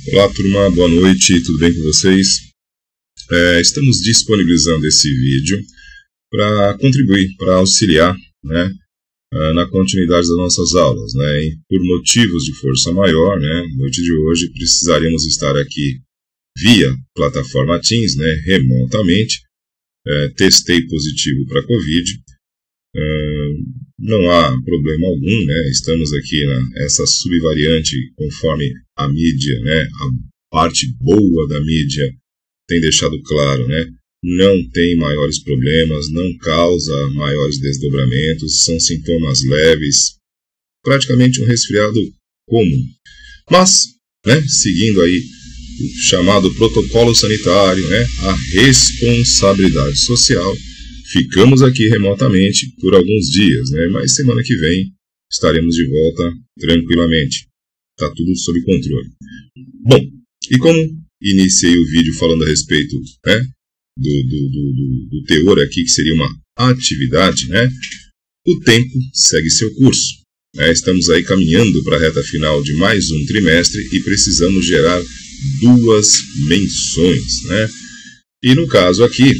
Olá, turma, boa noite, tudo bem com vocês? Estamos disponibilizando esse vídeo para contribuir, para auxiliar, né, na continuidade das nossas aulas, né, e por motivos de força maior, né, na noite de hoje precisaríamos estar aqui via plataforma Teams, né, remotamente. Testei positivo para Covid, não há problema algum, né, estamos aqui nessa subvariante conforme a mídia, né, a parte boa da mídia tem deixado claro, né, não tem maiores problemas, não causa maiores desdobramentos, são sintomas leves, praticamente um resfriado comum. Mas, né, seguindo aí o chamado protocolo sanitário, né, a responsabilidade social, ficamos aqui remotamente por alguns dias, né, mas semana que vem estaremos de volta tranquilamente. Está tudo sob controle. Bom, e como iniciei o vídeo falando a respeito, né, do teor aqui, que seria uma atividade, né, o tempo segue seu curso. Né, estamos aí caminhando para a reta final de mais um trimestre e precisamos gerar 2 menções. Né? E no caso aqui,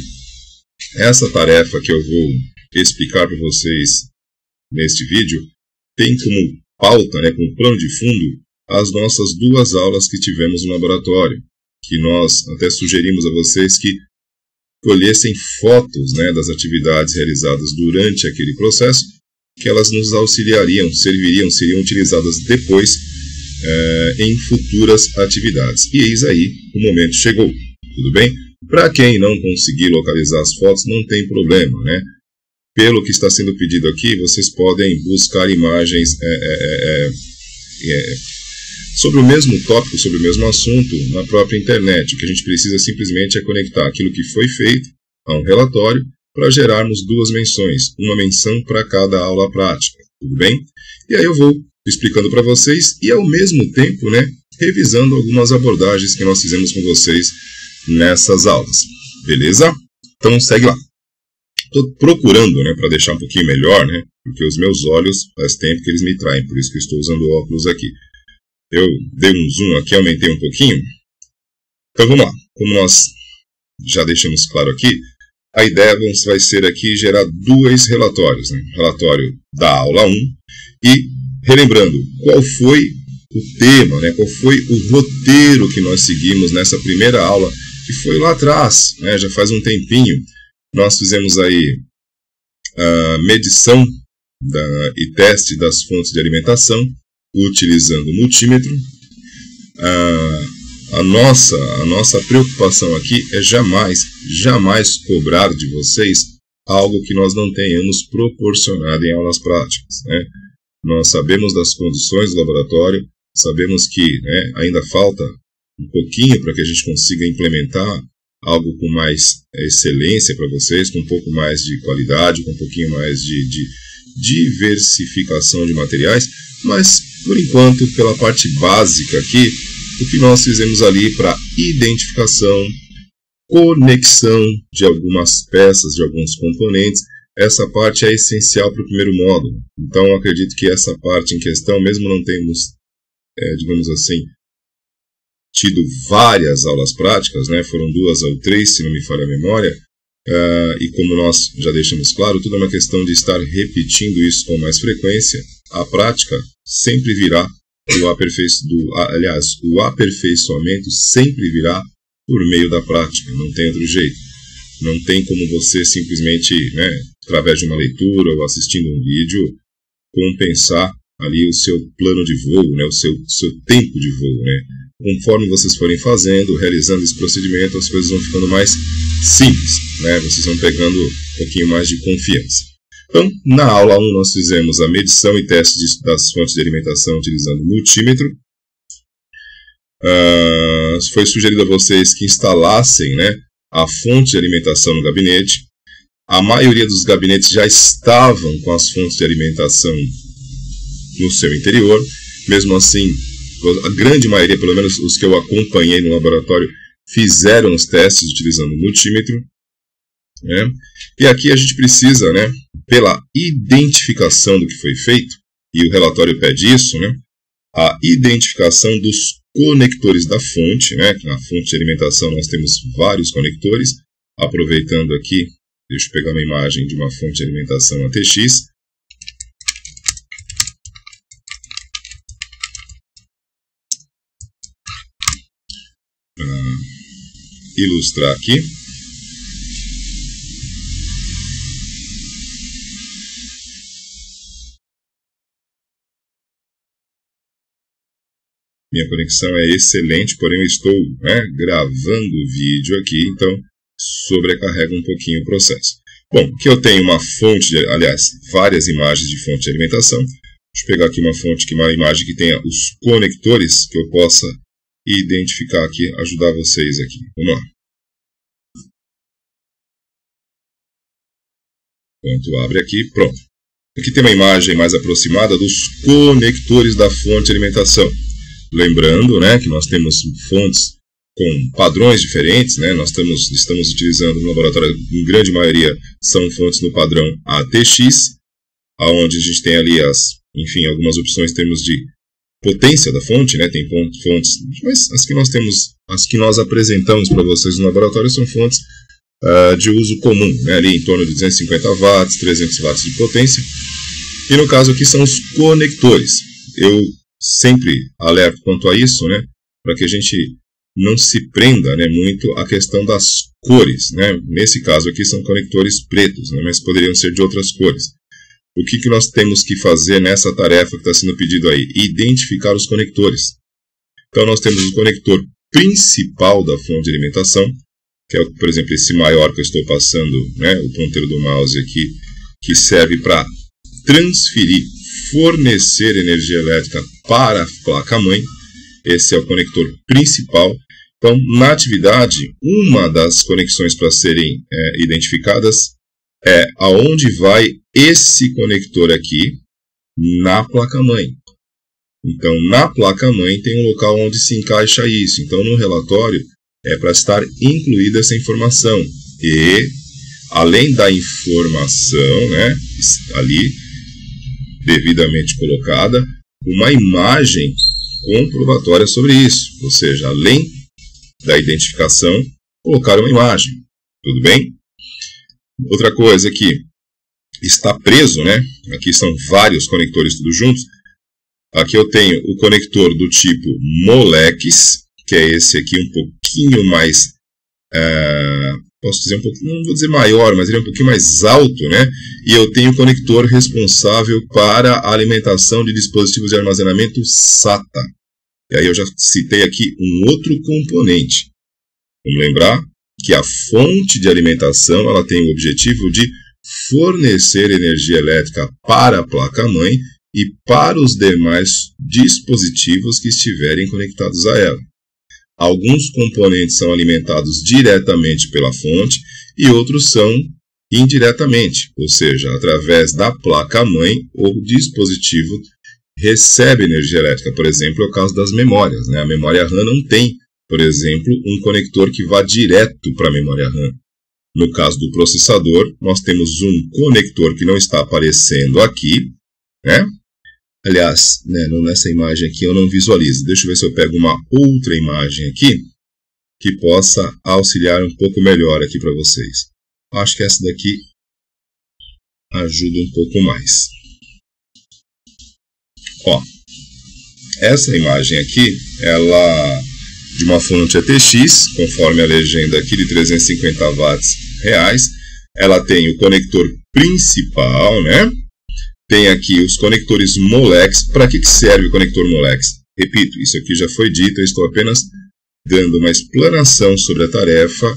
essa tarefa que eu vou explicar para vocês neste vídeo tem como pauta, né, como plano de fundo, as nossas 2 aulas que tivemos no laboratório, que nós até sugerimos a vocês que colhessem fotos, né, das atividades realizadas durante aquele processo, que elas nos auxiliariam, seriam utilizadas depois em futuras atividades. E eis aí, o momento chegou, tudo bem? Para quem não conseguir localizar as fotos, não tem problema, né? Pelo que está sendo pedido aqui, vocês podem buscar imagens sobre o mesmo tópico, sobre o mesmo assunto, na própria internet. O que a gente precisa simplesmente é conectar aquilo que foi feito a um relatório para gerarmos 2 menções, uma menção para cada aula prática, tudo bem? E aí eu vou explicando para vocês e ao mesmo tempo, né, revisando algumas abordagens que nós fizemos com vocês nessas aulas, beleza? Então segue lá. Estou procurando, né, para deixar um pouquinho melhor, né, porque os meus olhos faz tempo que eles me traem, por isso que eu estou usando óculos aqui. Eu dei um zoom aqui, aumentei um pouquinho. Então vamos lá, como nós já deixamos claro aqui, a ideia vai ser aqui gerar 2 relatórios, né? Relatório da aula 1 e relembrando qual foi o tema, né? Qual foi o roteiro que nós seguimos nessa primeira aula, que foi lá atrás, né? Já faz um tempinho. Nós fizemos aí a medição e teste das fontes de alimentação, utilizando o multímetro. A nossa preocupação aqui é jamais cobrar de vocês algo que nós não tenhamos proporcionado em aulas práticas, né? Nós sabemos das condições do laboratório, sabemos que, né, ainda falta um pouquinho para que a gente consiga implementar algo com mais excelência para vocês, com um pouco mais de qualidade, com um pouquinho mais de diversificação de materiais, mas, por enquanto, pela parte básica aqui, o que nós fizemos ali para identificação, conexão de algumas peças, de alguns componentes, essa parte é essencial para o primeiro módulo. Então, acredito que essa parte em questão, mesmo não temos, digamos assim, tido várias aulas práticas, né, foram 2 ou 3, se não me falha a memória, e como nós já deixamos claro, tudo é uma questão de estar repetindo isso com mais frequência. A prática sempre virá, o aperfeiçoamento sempre virá por meio da prática, não tem outro jeito. Não tem como você simplesmente, né, através de uma leitura ou assistindo um vídeo, compensar ali o seu plano de voo, né, o seu tempo de voo. Né. Conforme vocês forem fazendo, realizando esse procedimento, as coisas vão ficando mais simples, né, vocês vão pegando um pouquinho mais de confiança. Então, na aula 1 nós fizemos a medição e teste das fontes de alimentação utilizando o multímetro. Foi sugerido a vocês que instalassem, né, a fonte de alimentação no gabinete. A maioria dos gabinetes já estavam com as fontes de alimentação no seu interior. Mesmo assim, a grande maioria, pelo menos os que eu acompanhei no laboratório, fizeram os testes utilizando o multímetro. Né? E aqui a gente precisa, né, pela identificação do que foi feito, e o relatório pede isso, né, a identificação dos conectores da fonte, né? Na fonte de alimentação nós temos vários conectores. Aproveitando aqui, deixa eu pegar uma imagem de uma fonte de alimentação ATX. Para ilustrar aqui. Minha conexão é excelente, porém eu estou gravando o vídeo aqui, então sobrecarrega um pouquinho o processo. Bom, aqui eu tenho uma fonte, várias imagens de fonte de alimentação. Deixa eu pegar aqui uma imagem que tenha os conectores que eu possa identificar aqui, ajudar vocês aqui. Vamos lá. Enquanto abre aqui, pronto. Aqui tem uma imagem mais aproximada dos conectores da fonte de alimentação. Lembrando, que nós temos fontes com padrões diferentes, nós estamos utilizando no laboratório, em grande maioria, são fontes no padrão ATX, onde a gente tem ali algumas opções em termos de potência da fonte, tem fontes, mas as que nós apresentamos para vocês no laboratório são fontes de uso comum, ali em torno de 250 watts, 300 watts de potência, e no caso aqui são os conectores. Eu sempre alerto quanto a isso, para que a gente não se prenda muito à questão das cores. Nesse caso aqui são conectores pretos, mas poderiam ser de outras cores. O que nós temos que fazer nessa tarefa que está sendo pedido aí? Identificar os conectores. Então nós temos o conector principal da fonte de alimentação, que é, por exemplo, esse maior que eu estou passando, o ponteiro do mouse aqui, que serve para transferir, fornecer energia elétrica para a placa-mãe. Esse é o conector principal. Então, na atividade, uma das conexões para serem identificadas é aonde vai esse conector aqui na placa-mãe. Então, na placa-mãe tem um local onde se encaixa isso. Então, no relatório é para estar incluída essa informação. E, além da informação, ali, devidamente colocada, uma imagem comprovatória sobre isso. Ou seja, além da identificação, colocar uma imagem. Tudo bem? Outra coisa aqui, está preso, aqui são vários conectores tudo juntos. Aqui eu tenho o conector do tipo Molex, que é esse aqui um pouquinho mais, posso dizer um pouquinho, não vou dizer maior, mas ele é um pouquinho mais alto, E eu tenho o conector responsável para a alimentação de dispositivos de armazenamento SATA. E aí eu já citei aqui um outro componente. Vamos lembrar que a fonte de alimentação ela tem o objetivo de fornecer energia elétrica para a placa-mãe e para os demais dispositivos que estiverem conectados a ela. Alguns componentes são alimentados diretamente pela fonte e outros são indiretamente, ou seja, através da placa-mãe ou dispositivo recebe energia elétrica. Por exemplo, é o caso das memórias. A memória RAM não tem, por exemplo, um conector que vá direto para a memória RAM. No caso do processador, nós temos um conector que não está aparecendo aqui, Aliás, nessa imagem aqui eu não visualizo. Deixa eu ver se eu pego uma outra imagem aqui que possa auxiliar um pouco melhor aqui para vocês. Acho que essa daqui ajuda um pouco mais. Ó, essa imagem aqui, ela de uma fonte ATX, conforme a legenda aqui de 350 watts reais. Ela tem o conector principal, Tem aqui os conectores Molex. Para que serve o conector Molex? Repito, isso aqui já foi dito, eu estou apenas dando uma explanação sobre a tarefa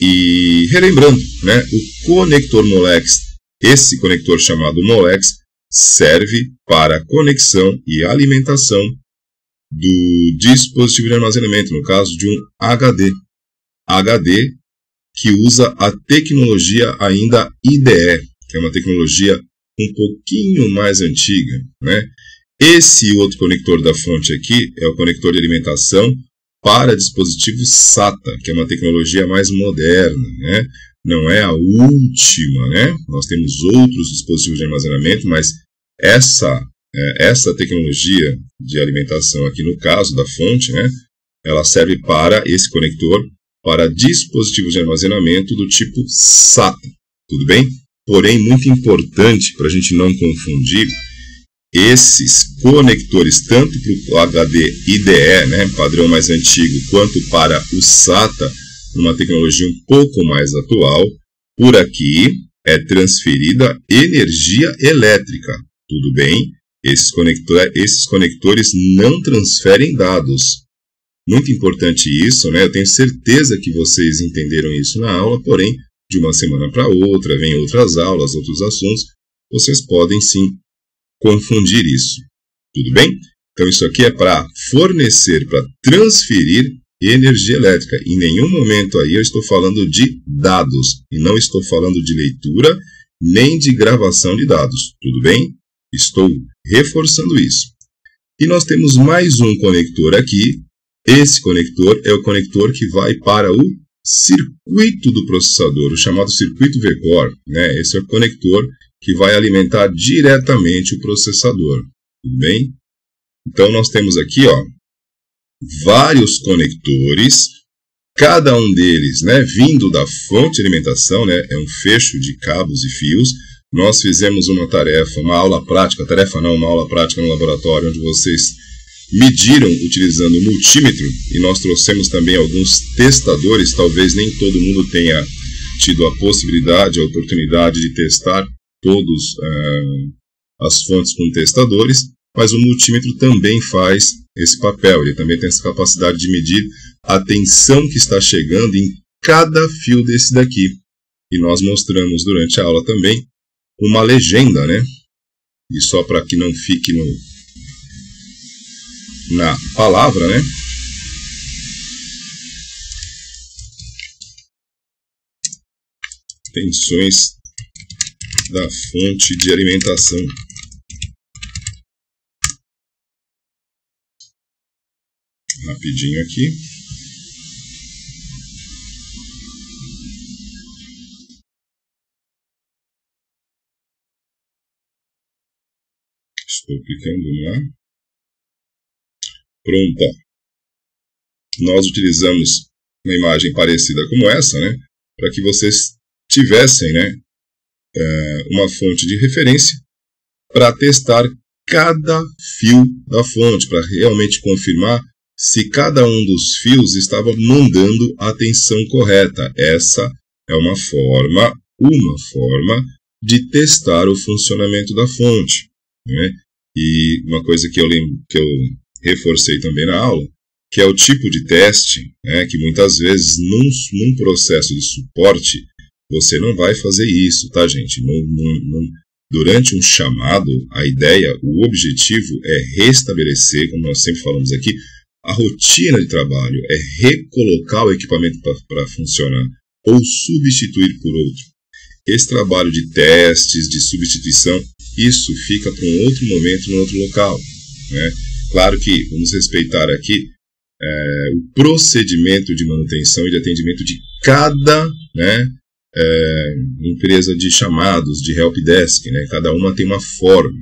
e relembrando, o conector Molex, esse conector chamado Molex, serve para a conexão e alimentação do dispositivo de armazenamento, no caso de um HD. HD que usa a tecnologia ainda IDE, que é uma tecnologia um pouquinho mais antiga, Esse outro conector da fonte aqui é o conector de alimentação para dispositivos SATA, que é uma tecnologia mais moderna, Não é a última, Nós temos outros dispositivos de armazenamento, mas essa essa tecnologia de alimentação aqui no caso da fonte, né, ela serve para esse conector, para dispositivos de armazenamento do tipo SATA, tudo bem? Porém, muito importante para a gente não confundir, esses conectores, tanto para o HD IDE, né, padrão mais antigo, quanto para o SATA, uma tecnologia um pouco mais atual, por aqui é transferida energia elétrica, tudo bem? Esses conectores não transferem dados. Muito importante isso, né? Eu tenho certeza que vocês entenderam isso na aula, porém, de uma semana para outra, vem outras aulas, outros assuntos, vocês podem sim confundir isso. Tudo bem? Então isso aqui é para fornecer, para transferir energia elétrica. Em nenhum momento aí eu estou falando de dados, e não estou falando de leitura, nem de gravação de dados. Tudo bem? Estou reforçando isso. E nós temos mais um conector aqui. Esse conector é o conector que vai para o circuito do processador, o chamado circuito V-Core, né? Esse é o conector que vai alimentar diretamente o processador. Tudo bem? Então nós temos aqui, ó, vários conectores, cada um deles, né, vindo da fonte de alimentação, né, é um fecho de cabos e fios. Nós fizemos uma tarefa, uma aula prática no laboratório, onde vocês mediram utilizando o multímetro, e nós trouxemos também alguns testadores. Talvez nem todo mundo tenha tido a possibilidade, a oportunidade de testar todas as fontes com testadores, mas o multímetro também faz esse papel, ele também tem essa capacidade de medir a tensão que está chegando em cada fio desse daqui. E nós mostramos durante a aula também uma legenda, né? E só para que não fique na palavra, né? Tensões da fonte de alimentação. Rapidinho aqui. Estou clicando lá. Pronto. Nós utilizamos uma imagem parecida como essa, né, para que vocês tivessem, né, uma fonte de referência para testar cada fio da fonte, para realmente confirmar se cada um dos fios estava mandando a tensão correta. Essa é uma forma de testar o funcionamento da fonte, né? E uma coisa que eu reforcei também na aula, que é o tipo de teste, né, que muitas vezes num processo de suporte você não vai fazer isso, tá, gente? Durante um chamado, a ideia, o objetivo é restabelecer, como nós sempre falamos aqui, a rotina de trabalho, é recolocar o equipamento para funcionar ou substituir por outro. Esse trabalho de testes, de substituição, isso fica para um outro momento, num outro local, né? Claro que vamos respeitar aqui o procedimento de manutenção e de atendimento de cada, né, empresa de chamados, de helpdesk, né? Cada uma tem uma forma,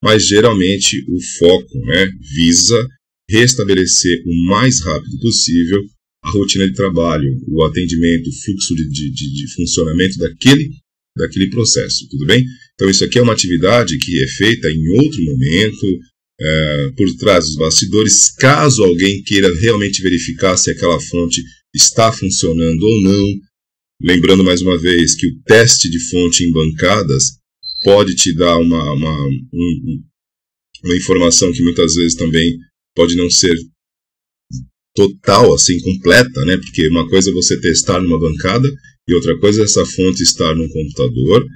mas geralmente o foco, né, visa restabelecer o mais rápido possível a rotina de trabalho, o atendimento, o fluxo de funcionamento daquele processo, tudo bem? Então isso aqui é uma atividade que é feita em outro momento, por trás dos bastidores, caso alguém queira realmente verificar se aquela fonte está funcionando ou não. Lembrando mais uma vez que o teste de fonte em bancadas pode te dar uma informação que muitas vezes também pode não ser total, assim, completa, né? Porque uma coisa é você testar numa bancada e outra coisa é essa fonte estar num computador,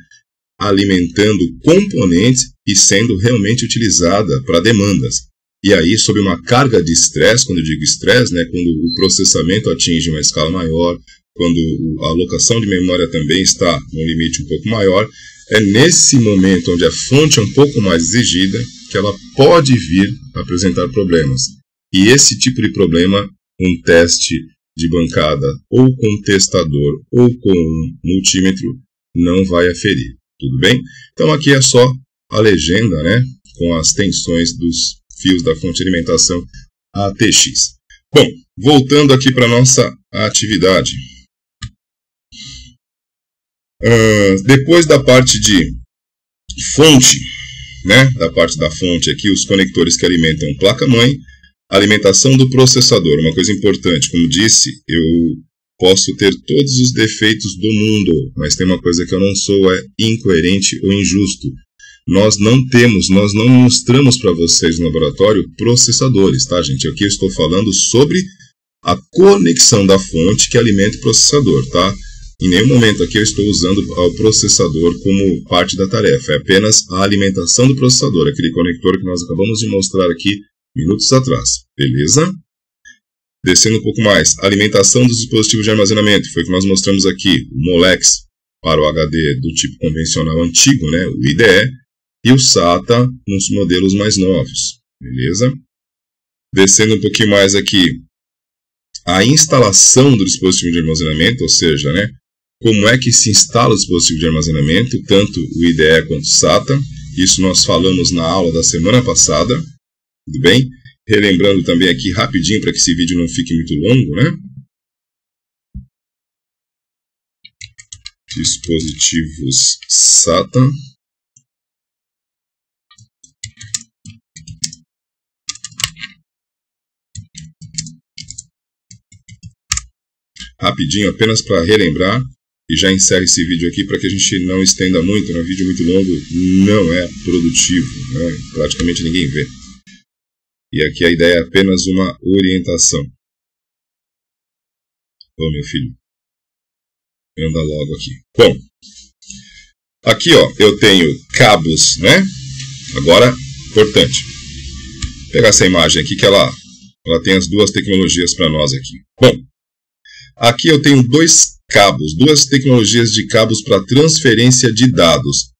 alimentando componentes e sendo realmente utilizada para demandas. E aí, sob uma carga de estresse, quando eu digo estresse, né, quando o processamento atinge uma escala maior, quando a alocação de memória também está num limite um pouco maior, é nesse momento onde a fonte é um pouco mais exigida que ela pode vir a apresentar problemas. E esse tipo de problema, um teste de bancada ou com testador ou com um multímetro não vai aferir. Tudo bem? Então aqui é só a legenda, né, com as tensões dos fios da fonte de alimentação ATX. Bom, voltando aqui para a nossa atividade. Depois da parte de fonte, né, da parte da fonte aqui, os conectores que alimentam placa-mãe, alimentação do processador. Uma coisa importante, como disse, eu posso ter todos os defeitos do mundo, mas tem uma coisa que eu não sou, é incoerente ou injusto. Nós não mostramos para vocês no laboratório processadores, tá, gente? Aqui eu estou falando sobre a conexão da fonte que alimenta o processador, tá? Em nenhum momento aqui eu estou usando o processador como parte da tarefa, é apenas a alimentação do processador, aquele conector que nós acabamos de mostrar aqui minutos atrás, beleza? Descendo um pouco mais, alimentação dos dispositivos de armazenamento, foi o que nós mostramos aqui, o Molex para o HD do tipo convencional antigo, né, o IDE, e o SATA nos modelos mais novos, beleza? Descendo um pouquinho mais aqui, a instalação do dispositivo de armazenamento, ou seja, né, como é que se instala o dispositivo de armazenamento, tanto o IDE quanto o SATA, isso nós falamos na aula da semana passada, tudo bem? Relembrando também aqui rapidinho para que esse vídeo não fique muito longo, né? Dispositivos SATA. Rapidinho, apenas para relembrar, e já encerro esse vídeo aqui para que a gente não estenda muito, né? Um vídeo muito longo não é produtivo, né? Praticamente ninguém vê. E aqui a ideia é apenas uma orientação. Ô, meu filho, anda logo aqui. Bom, aqui ó, eu tenho cabos, né? Agora, importante, vou pegar essa imagem aqui que ela tem as duas tecnologias para nós aqui. Bom, aqui eu tenho dois cabos, duas tecnologias de cabos para transferência de dados,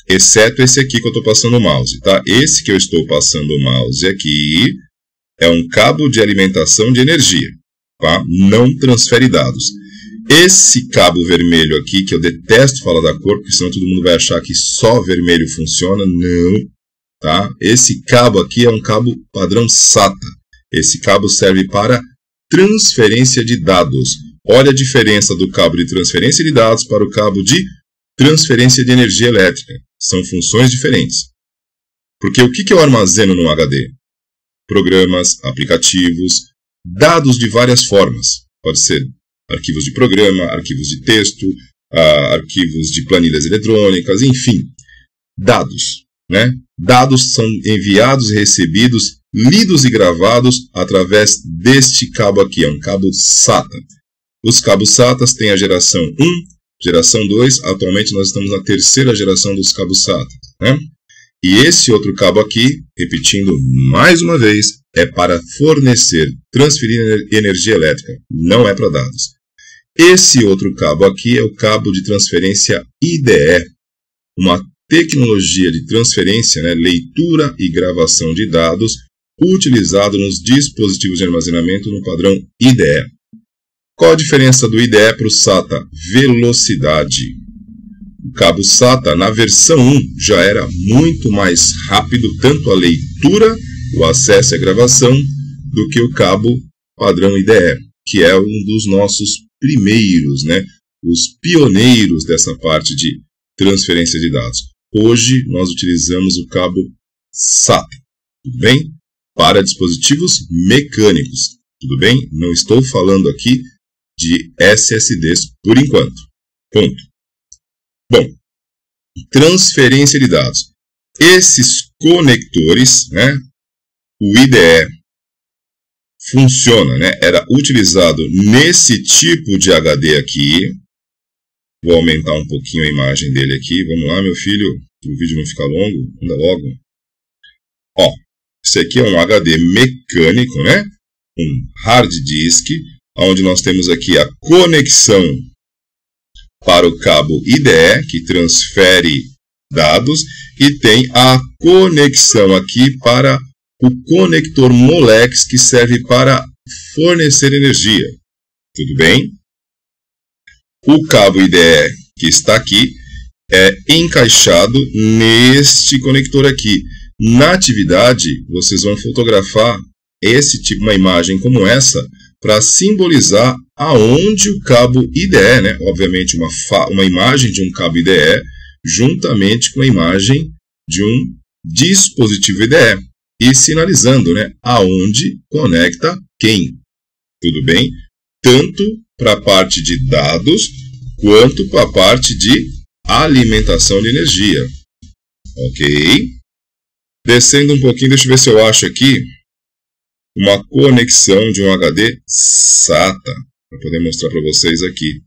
exceto esse aqui que eu estou passando o mouse, tá? Esse que eu estou passando o mouse aqui é um cabo de alimentação de energia, tá? Não transfere dados. Esse cabo vermelho aqui, que eu detesto falar da cor, porque senão todo mundo vai achar que só vermelho funciona, não, tá? Esse cabo aqui é um cabo padrão SATA. Esse cabo serve para transferência de dados. Olha a diferença do cabo de transferência de dados para o cabo de transferência de energia elétrica. São funções diferentes. Porque o que eu armazeno no HD? Programas, aplicativos, dados de várias formas. Pode ser arquivos de programa, arquivos de texto, arquivos de planilhas eletrônicas, enfim. Dados, né? Dados são enviados e recebidos, lidos e gravados através deste cabo aqui. É um cabo SATA. Os cabos SATA têm a geração 1, geração 2, atualmente nós estamos na terceira geração dos cabos SATA, né? E esse outro cabo aqui, repetindo mais uma vez, é para fornecer, transferir energia elétrica, não é para dados. Esse outro cabo aqui é o cabo de transferência IDE, uma tecnologia de transferência, né, leitura e gravação de dados, utilizado nos dispositivos de armazenamento no padrão IDE. Qual a diferença do IDE para o SATA? Velocidade. O cabo SATA, na versão 1, já era muito mais rápido, tanto a leitura, o acesso e a gravação, do que o cabo padrão IDE, que é um dos nossos primeiros, né, os pioneiros dessa parte de transferência de dados. Hoje, nós utilizamos o cabo SATA, tudo bem? Para dispositivos mecânicos, tudo bem? Não estou falando aqui de SSDs por enquanto. Ponto. Bom, transferência de dados. Esses conectores, né, o IDE funciona, né, era utilizado nesse tipo de HD aqui. Vou aumentar um pouquinho a imagem dele aqui. Vamos lá, meu filho, para o vídeo não ficar longo, anda logo. Ó, esse aqui é um HD mecânico, né, um hard disk, onde nós temos aqui a conexão para o cabo IDE, que transfere dados, e tem a conexão aqui para o conector Molex, que serve para fornecer energia. Tudo bem? O cabo IDE que está aqui é encaixado neste conector aqui. Na atividade, vocês vão fotografar uma imagem como essa, para simbolizar aonde o cabo IDE, né? Obviamente uma imagem de um cabo IDE, juntamente com a imagem de um dispositivo IDE, e sinalizando, né, aonde conecta quem. Tudo bem? Tanto para a parte de dados, quanto para a parte de alimentação de energia. Ok? Descendo um pouquinho, deixa eu ver se eu acho aqui uma conexão de um HD SATA, para poder mostrar para vocês aqui.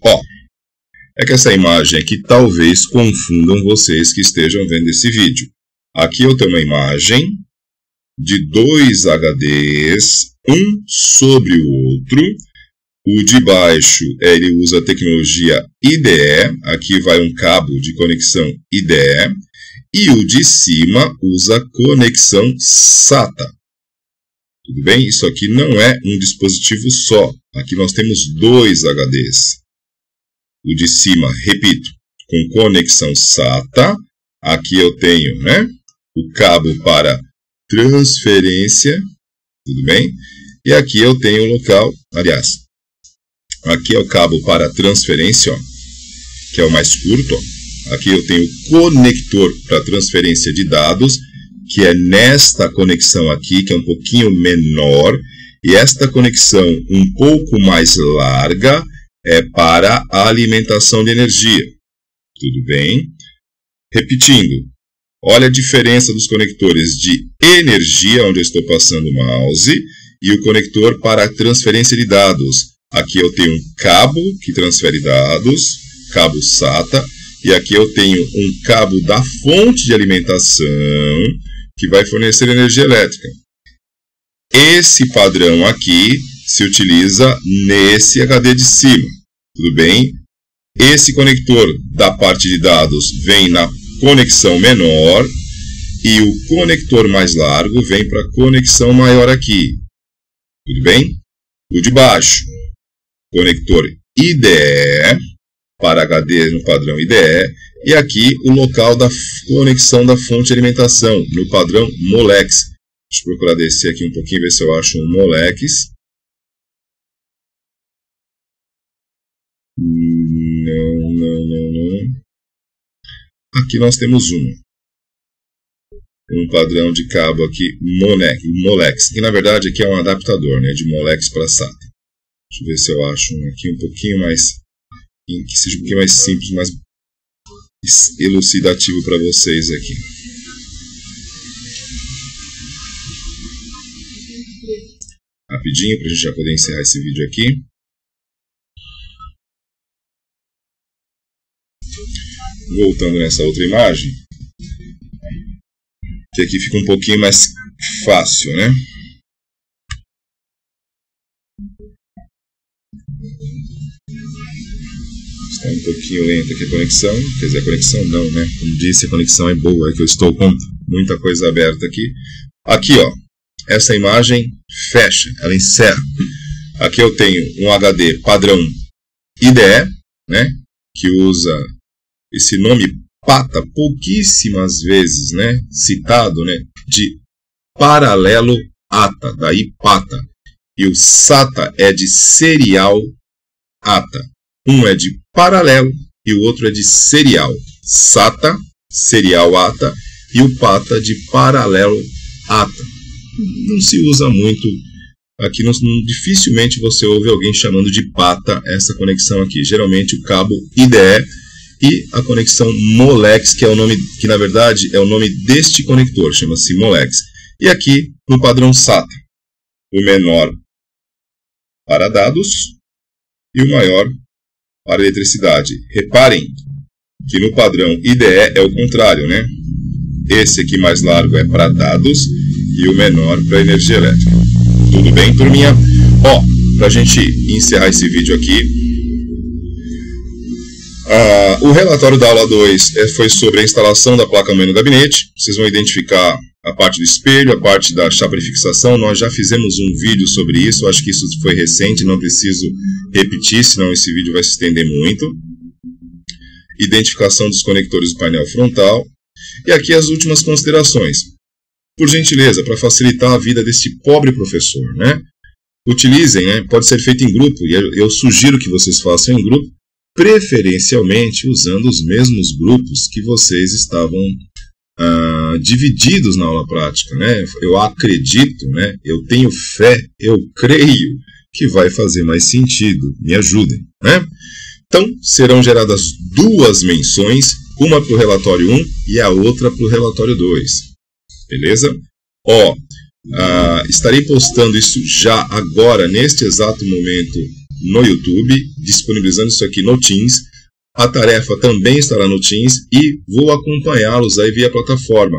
Ó, é que essa imagem aqui talvez confundam vocês que estejam vendo esse vídeo. Aqui eu tenho uma imagem de dois HDs, um sobre o outro. O de baixo, ele usa a tecnologia IDE, aqui vai um cabo de conexão IDE, e o de cima usa conexão SATA. Tudo bem? Isso aqui não é um dispositivo só, aqui nós temos dois HDs. O de cima, repito, com conexão SATA, aqui eu tenho, né, o cabo para transferência, tudo bem? E aqui eu tenho o local, aliás, aqui é o cabo para transferência, ó, que é o mais curto. Ó. Aqui eu tenho o conector para transferência de dados, que é nesta conexão aqui, que é um pouquinho menor. E esta conexão um pouco mais larga é para a alimentação de energia. Tudo bem? Repetindo, olha a diferença dos conectores de energia, onde eu estou passando o mouse, e o conector para a transferência de dados. Aqui eu tenho um cabo que transfere dados, cabo SATA, e aqui eu tenho um cabo da fonte de alimentação que vai fornecer energia elétrica. Esse padrão aqui se utiliza nesse HD de cima, tudo bem? Esse conector da parte de dados vem na conexão menor e o conector mais largo vem para a conexão maior aqui, tudo bem? O de baixo, conector IDE, para HD no padrão IDE, e aqui o local da conexão da fonte de alimentação, no padrão Molex. Deixa eu procurar descer aqui um pouquinho, ver se eu acho um Molex. Não. Aqui nós temos um padrão de cabo aqui, Molex, que na verdade aqui é um adaptador, né, de Molex para SATA. Deixa eu ver se eu acho um aqui um pouquinho mais, que seja um pouquinho mais simples, mais elucidativo para vocês aqui. Rapidinho, para a gente já poder encerrar esse vídeo aqui. Voltando nessa outra imagem, que aqui fica um pouquinho mais fácil, né? Está um pouquinho lenta aqui a conexão, quer dizer, a conexão não, né? Como disse, a conexão é boa, é que eu estou com muita coisa aberta aqui. Aqui, ó, essa imagem fecha, ela encerra. Aqui eu tenho um HD padrão IDE, né? Que usa esse nome PATA, pouquíssimas vezes, né? Citado, né? De paralelo ATA, daí PATA. E o SATA é de serial ATA. Um é de paralelo e o outro é de serial. SATA, serial ATA, e o PATA de paralelo ATA. Não se usa muito, aqui dificilmente você ouve alguém chamando de PATA essa conexão aqui. Geralmente o cabo IDE e a conexão Molex, que é o nome, que na verdade é o nome deste conector, chama-se Molex. E aqui no padrão SATA, o menor para dados e o maior para eletricidade. Reparem que no padrão IDE é o contrário, né? Esse aqui mais largo é para dados e o menor para energia elétrica. Tudo bem, turminha? Ó, para a gente encerrar esse vídeo aqui, o relatório da aula 2 foi sobre a instalação da placa-mãe no gabinete. Vocês vão identificar a parte do espelho, a parte da chapa de fixação. Nós já fizemos um vídeo sobre isso, acho que isso foi recente, não preciso repetir, senão esse vídeo vai se estender muito. Identificação dos conectores do painel frontal. E aqui as últimas considerações. Por gentileza, para facilitar a vida desse pobre professor, né? Utilizem, né? Pode ser feito em grupo, e eu sugiro que vocês façam em grupo, preferencialmente usando os mesmos grupos que vocês estavam divididos na aula prática, né? Eu acredito, né? Eu tenho fé, eu creio que vai fazer mais sentido. Me ajudem, né? Então, serão geradas duas menções, uma para o relatório 1 e a outra para o relatório 2. Beleza? Estarei postando isso já agora, neste exato momento, no YouTube, disponibilizando isso aqui no Teams. A tarefa também estará no Teams e vou acompanhá-los aí via plataforma.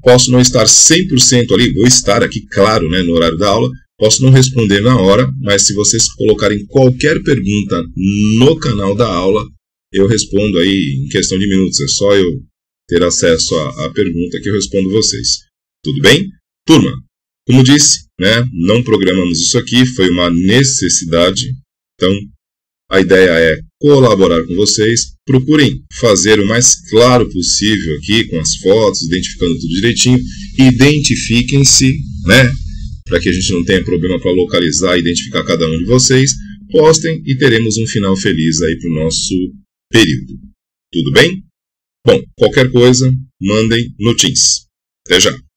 Posso não estar 100% ali, vou estar aqui, claro, né, no horário da aula. Posso não responder na hora, mas se vocês colocarem qualquer pergunta no canal da aula, eu respondo aí em questão de minutos. É só eu ter acesso à pergunta que eu respondo vocês. Tudo bem? Turma, como disse, né, não programamos isso aqui, foi uma necessidade. Então, a ideia é colaborar com vocês. Procurem fazer o mais claro possível aqui, com as fotos, identificando tudo direitinho. Identifiquem-se, né, para que a gente não tenha problema para localizar e identificar cada um de vocês. Postem e teremos um final feliz aí para o nosso período. Tudo bem? Bom, qualquer coisa, mandem no Teams. Até já!